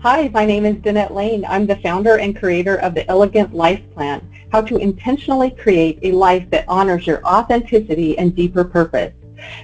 Hi, my name is Danette Layne. I'm the founder and creator of the Elegant Life Plan, how to intentionally create a life that honors your authenticity and deeper purpose.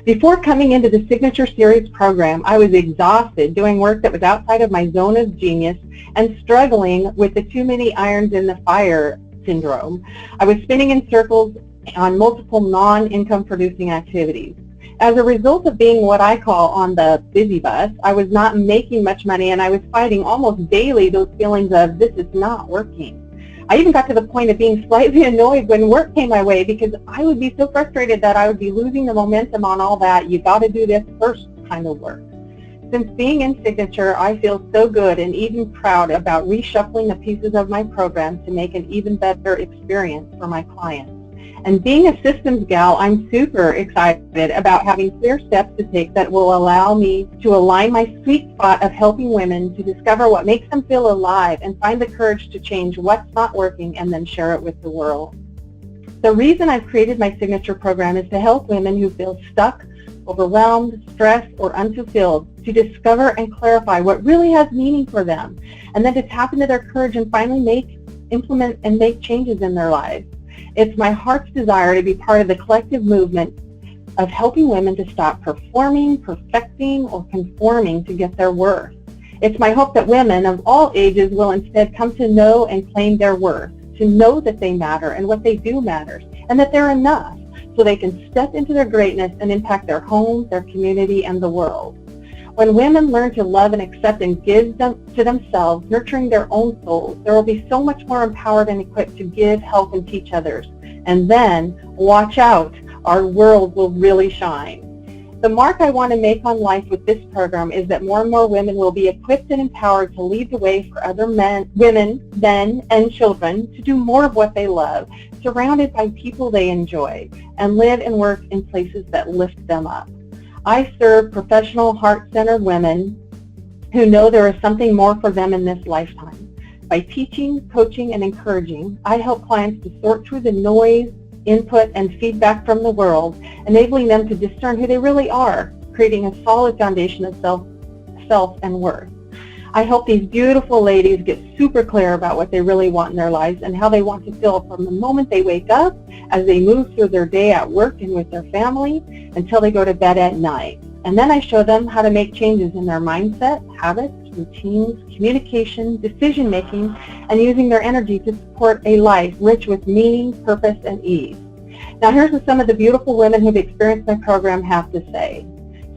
Before coming into the Signature Series program, I was exhausted doing work that was outside of my zone of genius and struggling with the too many irons in the fire syndrome. I was spinning in circles on multiple non-income producing activities. As a result of being what I call on the busy bus, I was not making much money, and I was fighting almost daily those feelings of this is not working. I even got to the point of being slightly annoyed when work came my way because I would be so frustrated that I would be losing the momentum on all that you got to do this first kind of work. Since being in Signature, I feel so good and even proud about reshuffling the pieces of my program to make an even better experience for my clients. And being a systems gal, I'm super excited about having clear steps to take that will allow me to align my sweet spot of helping women to discover what makes them feel alive and find the courage to change what's not working and then share it with the world. The reason I've created my Signature program is to help women who feel stuck, overwhelmed, stressed, or unfulfilled to discover and clarify what really has meaning for them, and then to tap into their courage and finally implement and make changes in their lives. It's my heart's desire to be part of the collective movement of helping women to stop performing, perfecting, or conforming to get their worth. It's my hope that women of all ages will instead come to know and claim their worth, to know that they matter and what they do matters, and that they're enough, so they can step into their greatness and impact their home, their community, and the world. When women learn to love and accept and give to themselves, nurturing their own souls, there will be so much more empowered and equipped to give, help, and teach others. And then, watch out, our world will really shine. The mark I want to make on life with this program is that more and more women will be equipped and empowered to lead the way for other men, women, and children to do more of what they love, surrounded by people they enjoy, and live and work in places that lift them up. I serve professional, heart-centered women who know there is something more for them in this lifetime. By teaching, coaching, and encouraging, I help clients to sort through the noise, input, and feedback from the world, enabling them to discern who they really are, creating a solid foundation of self and worth. I help these beautiful ladies get super clear about what they really want in their lives and how they want to feel from the moment they wake up, as they move through their day at work and with their family, until they go to bed at night. And then I show them how to make changes in their mindset, habits, routines, communication, decision-making, and using their energy to support a life rich with meaning, purpose, and ease. Now here's what some of the beautiful women who've experienced my program have to say.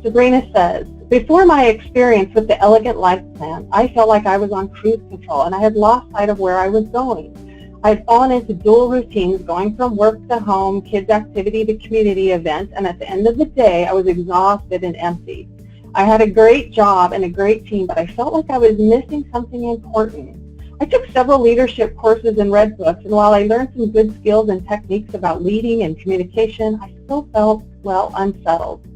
Sabrina says, before my experience with the Elegant Life Plan, I felt like I was on cruise control and I had lost sight of where I was going. I had fallen into dual routines, going from work to home, kids' activity to community events, and at the end of the day, I was exhausted and empty. I had a great job and a great team, but I felt like I was missing something important. I took several leadership courses and read books, and while I learned some good skills and techniques about leading and communication, I still felt, unsettled.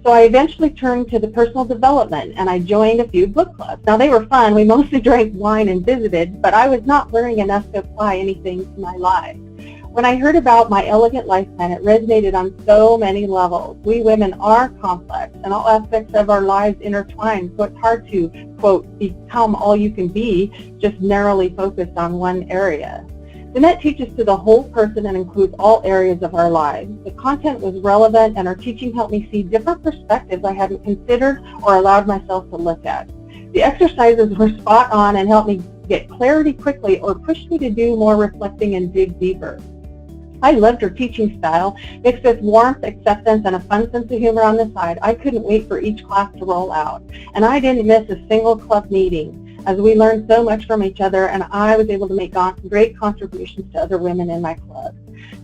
So I eventually turned to the personal development, and I joined a few book clubs. Now, they were fun. We mostly drank wine and visited, but I was not learning enough to apply anything to my life. When I heard about my Elegant Life Plan, it resonated on so many levels. We women are complex, and all aspects of our lives intertwine, so it's hard to, quote, become all you can be, just narrowly focused on one area. Danette teaches to the whole person and includes all areas of our lives. The content was relevant, and her teaching helped me see different perspectives I hadn't considered or allowed myself to look at. The exercises were spot on and helped me get clarity quickly or pushed me to do more reflecting and dig deeper. I loved her teaching style, mixed with warmth, acceptance, and a fun sense of humor on the side. I couldn't wait for each class to roll out, and I didn't miss a single club meeting, as we learned so much from each other, and I was able to make great contributions to other women in my club.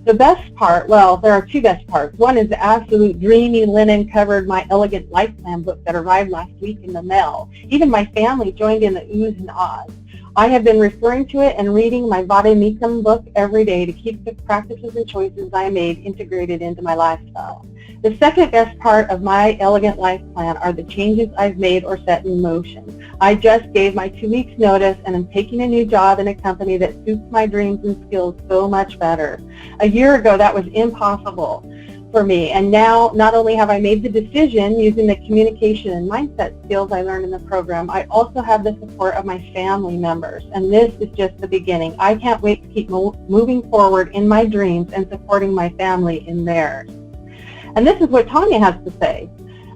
The best part, well, there are two best parts. One is the absolute dreamy linen-covered My Elegant Life Plan book that arrived last week in the mail. Even my family joined in the oohs and ahs. I have been referring to it and reading my Vademecum book every day to keep the practices and choices I made integrated into my lifestyle. The second best part of my Elegant Life Plan are the changes I've made or set in motion. I just gave my 2 weeks notice and am taking a new job in a company that suits my dreams and skills so much better. A year ago, that was impossible. for me. And now, not only have I made the decision using the communication and mindset skills I learned in the program, I also have the support of my family members. And this is just the beginning. I can't wait to keep moving forward in my dreams and supporting my family in theirs. And this is what Tanya has to say.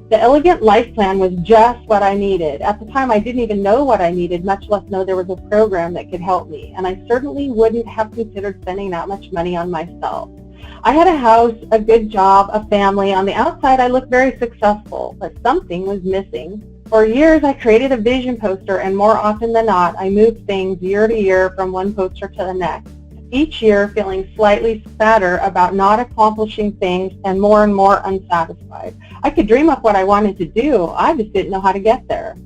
The Elegant Life Plan was just what I needed. At the time, I didn't even know what I needed, much less know there was a program that could help me. And I certainly wouldn't have considered spending that much money on myself. I had a house, a good job, a family. On the outside, I looked very successful, but something was missing. For years, I created a vision poster, and more often than not, I moved things year to year from one poster to the next, each year feeling slightly sadder about not accomplishing things and more unsatisfied. I could dream up what I wanted to do. I just didn't know how to get there.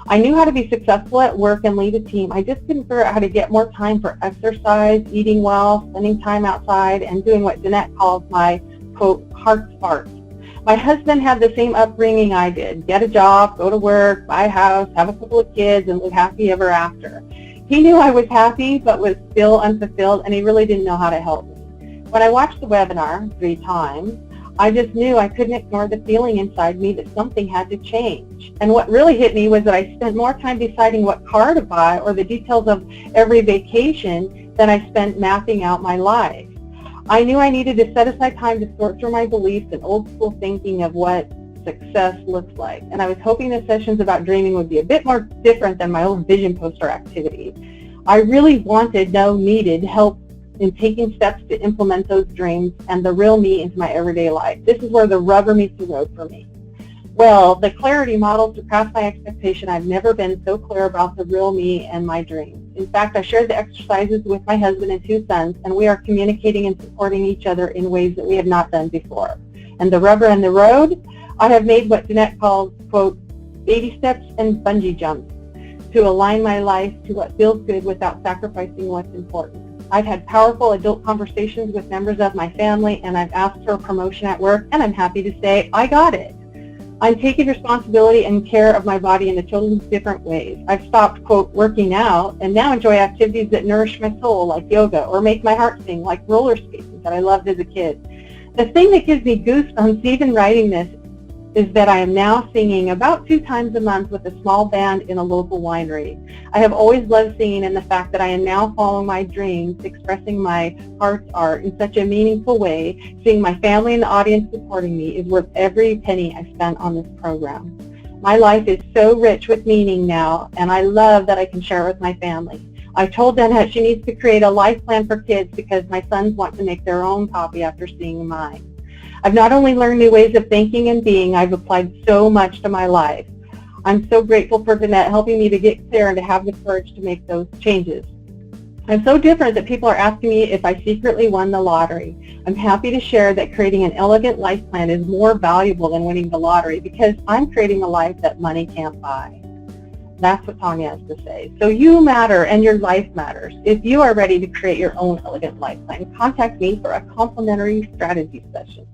I knew how to be successful at work and lead a team. I just couldn't figure out how to get more time for exercise, eating well, spending time outside, and doing what Danette calls my, quote, heart's art. My husband had the same upbringing I did. Get a job, go to work, buy a house, have a couple of kids, and live happy ever after. He knew I was happy but was still unfulfilled, and he really didn't know how to help me. When I watched the webinar 3 times, I just knew I couldn't ignore the feeling inside me that something had to change. And what really hit me was that I spent more time deciding what car to buy or the details of every vacation than I spent mapping out my life. I knew I needed to set aside time to sort through my beliefs and old school thinking of what success looks like. And I was hoping the sessions about dreaming would be a bit more different than my old vision poster activity. I really needed help in taking steps to implement those dreams and the real me into my everyday life. This is where the rubber meets the road for me. Well, the clarity model surpassed my expectation. I've never been so clear about the real me and my dreams. In fact, I shared the exercises with my husband and 2 sons, and we are communicating and supporting each other in ways that we have not done before. And the rubber and the road, I have made what Danette calls, quote, baby steps and bungee jumps to align my life to what feels good without sacrificing what's important. I've had powerful adult conversations with members of my family, and I've asked for a promotion at work, and I'm happy to say I got it. I'm taking responsibility and care of my body in a totally different ways. I've stopped, quote, working out, and now enjoy activities that nourish my soul, like yoga, or make my heart sing, like roller skating that I loved as a kid. The thing that gives me goosebumps even writing this is that I am now singing about 2 times a month with a small band in a local winery. I have always loved singing, and the fact that I am now following my dreams, expressing my heart's art in such a meaningful way, seeing my family and the audience supporting me is worth every penny I spent on this program. My life is so rich with meaning now, and I love that I can share it with my family. I told Danette she needs to create a life plan for kids because my sons want to make their own copy after seeing mine. I've not only learned new ways of thinking and being, I've applied so much to my life. I'm so grateful for Danette helping me to get clear and to have the courage to make those changes. I'm so different that people are asking me if I secretly won the lottery. I'm happy to share that creating an elegant life plan is more valuable than winning the lottery because I'm creating a life that money can't buy. That's what Tanya has to say. So you matter and your life matters. If you are ready to create your own elegant life plan, contact me for a complimentary strategy session.